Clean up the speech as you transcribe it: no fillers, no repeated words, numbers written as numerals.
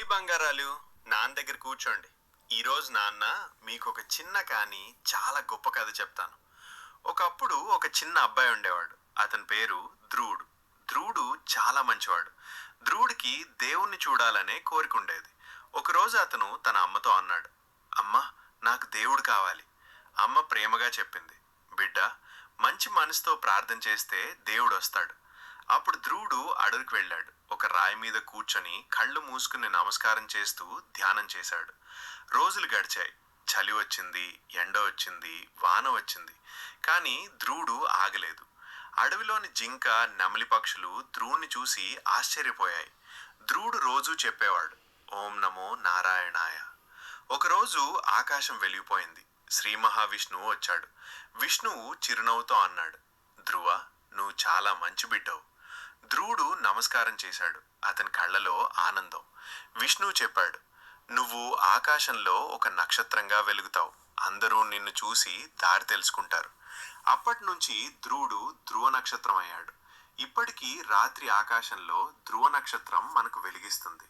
రండి బంగారాలు, నాన్న దగ్గర కూర్చోండి. ఈరోజు నాన్న మీకు ఒక చిన్న కానీ చాలా గొప్ప కథ చెప్తాను. ఒకప్పుడు ఒక చిన్న అబ్బాయి ఉండేవాడు. అతని పేరు ధ్రువుడు. ధ్రువుడు చాలా మంచివాడు. ధ్రువుడికి దేవుణ్ణి చూడాలనే కోరిక ఉండేది. ఒకరోజు అతను తన అమ్మతో అన్నాడు, అమ్మ, నాకు దేవుడు కావాలి. అమ్మ ప్రేమగా చెప్పింది, బిడ్డ, మంచి మనసుతో ప్రార్థన చేస్తే దేవుడు వస్తాడు. అప్పుడు ధ్రువుడు అడవికి వెళ్ళాడు. ఒక రాయి మీద కూర్చొని కళ్ళు మూసుకుని నమస్కారం చేస్తూ ధ్యానం చేశాడు. రోజులు గడిచాయి. చలి వచ్చింది, ఎండ వచ్చింది, వాన వచ్చింది. కానీ ధ్రువుడు ఆగలేదు. అడవిలోని జింక, నెమలి పక్షులు ధ్రువుని చూసి ఆశ్చర్యపోయాయి. ధ్రువుడు రోజూ చెప్పేవాడు, ఓం నమో నారాయణాయ. ఒకరోజు ఆకాశం వెలిగిపోయింది. శ్రీ మహావిష్ణువు వచ్చాడు. విష్ణువు చిరునవ్వుతో అన్నాడు, ధ్రువ, నువ్వు చాలా మంచి బిడ్డవు. ధ్రువుడు నమస్కారం చేశాడు. అతని కళ్ళలో ఆనందం. విష్ణువు చెప్పాడు, నువ్వు ఆకాశంలో ఒక నక్షత్రంగా వెలుగుతావు. అందరూ నిన్ను చూసి దారి తెలుసుకుంటారు. అప్పటి నుంచి ధ్రువుడు ధ్రువ నక్షత్రం అయ్యాడు. ఇప్పటికీ రాత్రి ఆకాశంలో ధ్రువ నక్షత్రం మనకు వెలిగిస్తుంది.